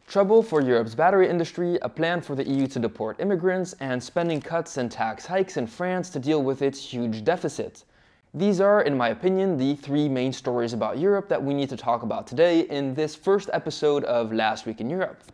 Trouble for Europe's battery industry, a plan for the EU to deport immigrants, and spending cuts and tax hikes in France to deal with its huge deficit. These are, in my opinion, the three main stories about Europe that we need to talk about today in this first episode of Last Week in Europe.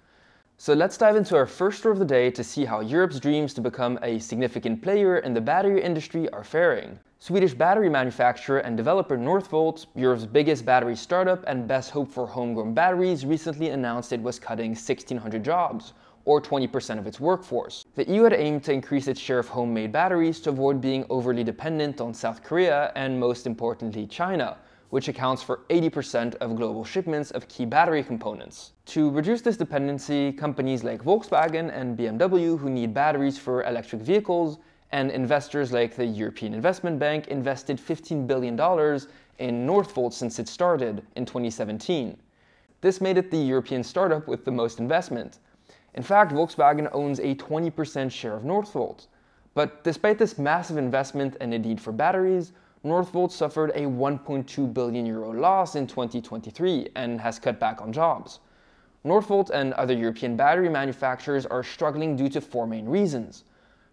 So let's dive into our first story of the day to see how Europe's dreams to become a significant player in the battery industry are faring. Swedish battery manufacturer and developer Northvolt, Europe's biggest battery startup and best hope for homegrown batteries, recently announced it was cutting 1,600 jobs, or 20% of its workforce. The EU had aimed to increase its share of homemade batteries to avoid being overly dependent on South Korea and, most importantly, China, which accounts for 80% of global shipments of key battery components. To reduce this dependency, companies like Volkswagen and BMW, who need batteries for electric vehicles, and investors like the European Investment Bank invested $15 billion in Northvolt since it started in 2017. This made it the European startup with the most investment. In fact, Volkswagen owns a 20% share of Northvolt. But despite this massive investment and a need for batteries, Northvolt suffered a 1.2 billion euro loss in 2023 and has cut back on jobs. Northvolt and other European battery manufacturers are struggling due to four main reasons.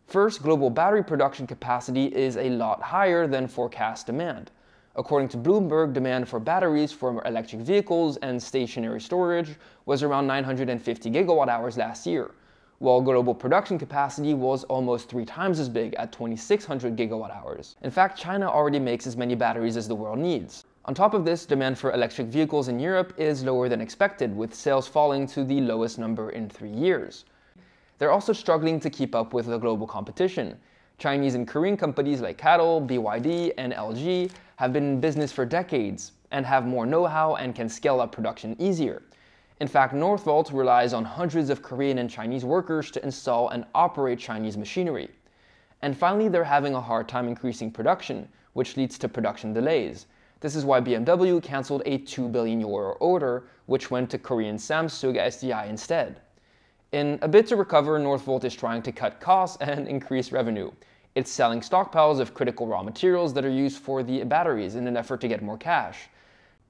First, global battery production capacity is a lot higher than forecast demand. According to Bloomberg, demand for batteries for electric vehicles and stationary storage was around 950 gigawatt hours last year, while global production capacity was almost 3 times as big at 2,600 gigawatt hours. In fact, China already makes as many batteries as the world needs. On top of this, demand for electric vehicles in Europe is lower than expected, with sales falling to the lowest number in 3 years. They're also struggling to keep up with the global competition. Chinese and Korean companies like CATL, BYD, and LG have been in business for decades and have more know-how and can scale up production easier. In fact, Northvolt relies on hundreds of Korean and Chinese workers to install and operate Chinese machinery. And finally, they're having a hard time increasing production, which leads to production delays. This is why BMW cancelled a 2 billion euro order, which went to Korean Samsung SDI instead. In a bid to recover, Northvolt is trying to cut costs and increase revenue. It's selling stockpiles of critical raw materials that are used for the batteries in an effort to get more cash.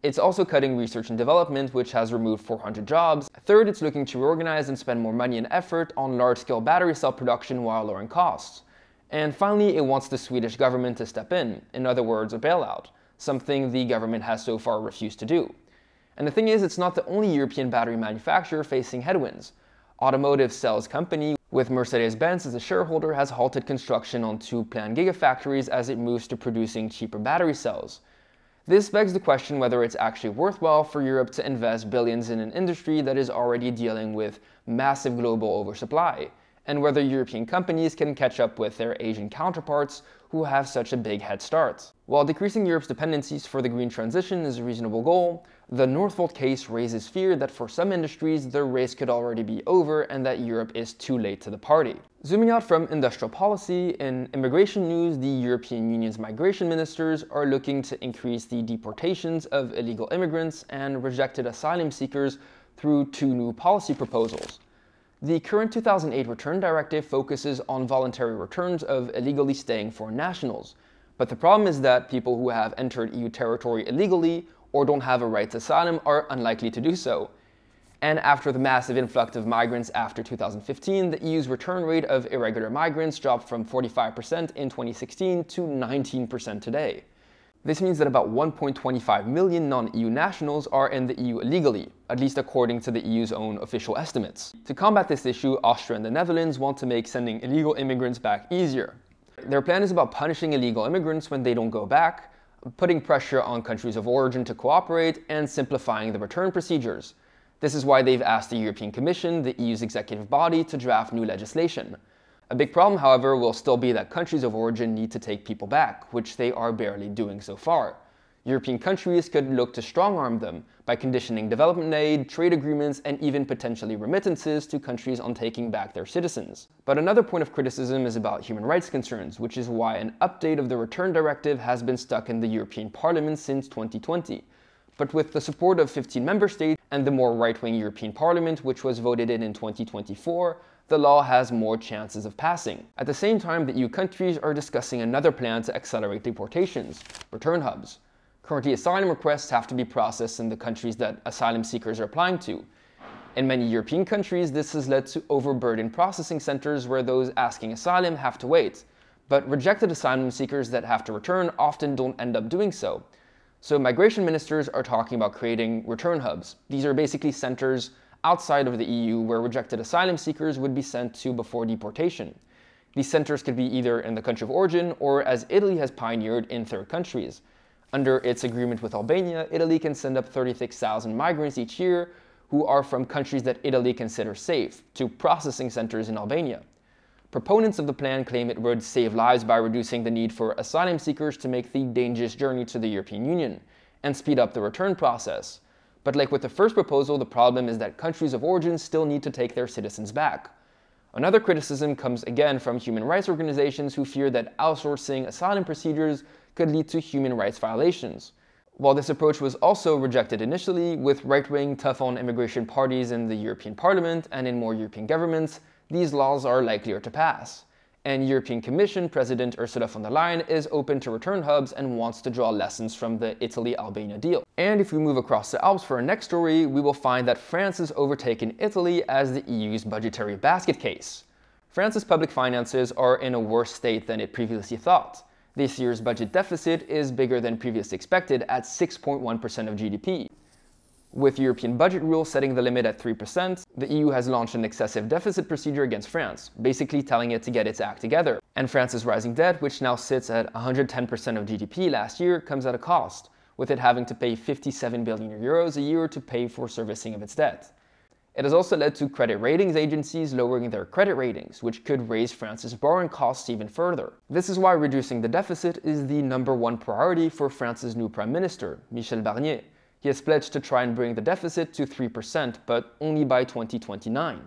It's also cutting research and development, which has removed 400 jobs. Third, it's looking to reorganize and spend more money and effort on large-scale battery cell production while lowering costs. And finally, it wants the Swedish government to step in other words, a bailout, something the government has so far refused to do. And the thing is, it's not the only European battery manufacturer facing headwinds. Automotive cells company, with Mercedes-Benz as a shareholder, has halted construction on 2 planned gigafactories as it moves to producing cheaper battery cells. This begs the question whether it's actually worthwhile for Europe to invest billions in an industry that is already dealing with massive global oversupply, and whether European companies can catch up with their Asian counterparts who have such a big head start. While decreasing Europe's dependencies for the green transition is a reasonable goal, the Northvolt case raises fear that for some industries the race could already be over and that Europe is too late to the party. Zooming out from industrial policy, in immigration news, the European Union's migration ministers are looking to increase the deportations of illegal immigrants and rejected asylum seekers through 2 new policy proposals. The current 2008 Return Directive focuses on voluntary returns of illegally staying foreign nationals. But the problem is that people who have entered EU territory illegally or don't have a right to asylum are unlikely to do so. And after the massive influx of migrants after 2015, the EU's return rate of irregular migrants dropped from 45% in 2016 to 19% today. This means that about 1.25 million non-EU nationals are in the EU illegally, at least according to the EU's own official estimates. To combat this issue, Austria and the Netherlands want to make sending illegal immigrants back easier. Their plan is about punishing illegal immigrants when they don't go back, putting pressure on countries of origin to cooperate, and simplifying the return procedures. This is why they've asked the European Commission, the EU's executive body, to draft new legislation. A big problem, however, will still be that countries of origin need to take people back, which they are barely doing so far. European countries could look to strong-arm them by conditioning development aid, trade agreements, and even potentially remittances to countries on taking back their citizens. But another point of criticism is about human rights concerns, which is why an update of the Return Directive has been stuck in the European Parliament since 2020. But with the support of 15 member states and the more right-wing European Parliament, which was voted in 2024, the law has more chances of passing. At the same time, the EU countries are discussing another plan to accelerate deportations, return hubs. Currently, asylum requests have to be processed in the countries that asylum seekers are applying to. In many European countries, this has led to overburdened processing centers where those asking asylum have to wait. But rejected asylum seekers that have to return often don't end up doing so. So migration ministers are talking about creating return hubs. These are basically centers outside of the EU where rejected asylum seekers would be sent to before deportation. These centers could be either in the country of origin or, as Italy has pioneered, in third countries. Under its agreement with Albania, Italy can send up 36,000 migrants each year who are from countries that Italy considers safe to processing centers in Albania. Proponents of the plan claim it would save lives by reducing the need for asylum seekers to make the dangerous journey to the European Union and speed up the return process. But like with the first proposal, the problem is that countries of origin still need to take their citizens back. Another criticism comes again from human rights organizations who fear that outsourcing asylum procedures could lead to human rights violations. While this approach was also rejected initially, with right-wing, tough-on-immigration parties in the European Parliament and in more European governments, these laws are likelier to pass. And European Commission President Ursula von der Leyen is open to return hubs and wants to draw lessons from the Italy-Albania deal. And if we move across the Alps for our next story, we will find that France has overtaken Italy as the EU's budgetary basket case. France's public finances are in a worse state than it previously thought. This year's budget deficit is bigger than previously expected at 6.1% of GDP. With European budget rules setting the limit at 3%, the EU has launched an excessive deficit procedure against France, basically telling it to get its act together. And France's rising debt, which now sits at 110% of GDP last year, comes at a cost, with it having to pay 57 billion euros a year to pay for servicing of its debt. It has also led to credit ratings agencies lowering their credit ratings, which could raise France's borrowing costs even further. This is why reducing the deficit is the #1 priority for France's new Prime Minister, Michel Barnier. He has pledged to try and bring the deficit to 3%, but only by 2029.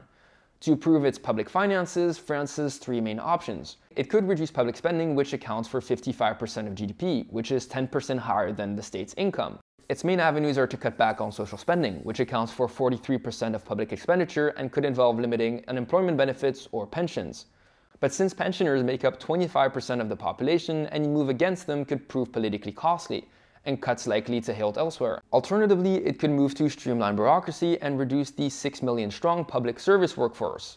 To improve its public finances, France has three main options. It could reduce public spending, which accounts for 55% of GDP, which is 10% higher than the state's income. Its main avenues are to cut back on social spending, which accounts for 43% of public expenditure and could involve limiting unemployment benefits or pensions. But since pensioners make up 25% of the population, any move against them could prove politically costly, and cuts likely to halt elsewhere. Alternatively, it could move to streamline bureaucracy and reduce the 6 million strong public service workforce.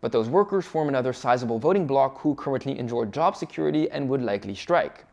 But those workers form another sizable voting bloc who currently enjoy job security and would likely strike.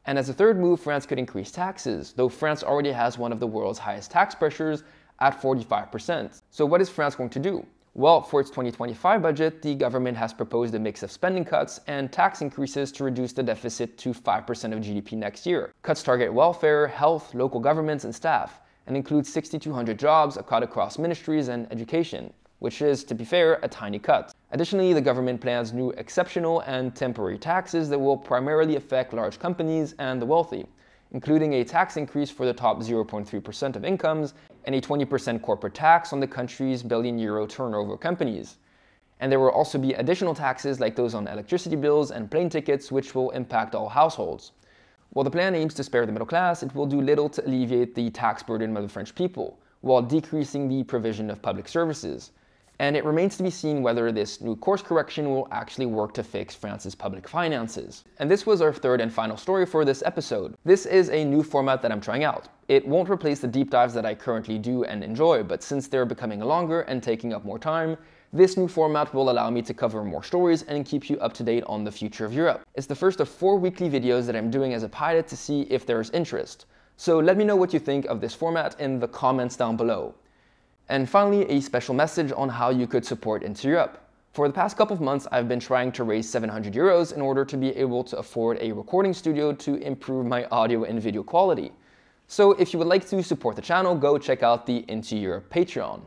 And as a third move, France could increase taxes, though France already has one of the world's highest tax pressures at 45%. So what is France going to do? Well, for its 2025 budget, the government has proposed a mix of spending cuts and tax increases to reduce the deficit to 5% of GDP next year. Cuts target welfare, health, local governments, and staff, and include 6,200 jobs cut across ministries and education, which is, to be fair, a tiny cut. Additionally, the government plans new exceptional and temporary taxes that will primarily affect large companies and the wealthy, including a tax increase for the top 0.3% of incomes and a 20% corporate tax on the country's billion-euro turnover companies. And there will also be additional taxes like those on electricity bills and plane tickets, which will impact all households. While the plan aims to spare the middle class, it will do little to alleviate the tax burden of the French people, while decreasing the provision of public services. And it remains to be seen whether this new course correction will actually work to fix France's public finances. And this was our third and final story for this episode. This is a new format that I'm trying out. It won't replace the deep dives that I currently do and enjoy, but since they're becoming longer and taking up more time, this new format will allow me to cover more stories and keep you up to date on the future of Europe. It's the first of 4 weekly videos that I'm doing as a pilot to see if there's interest. So let me know what you think of this format in the comments down below. And finally, a special message on how you could support Into Europe. For the past couple of months, I've been trying to raise 700 euros in order to be able to afford a recording studio to improve my audio and video quality. So if you would like to support the channel, go check out the Into Europe Patreon.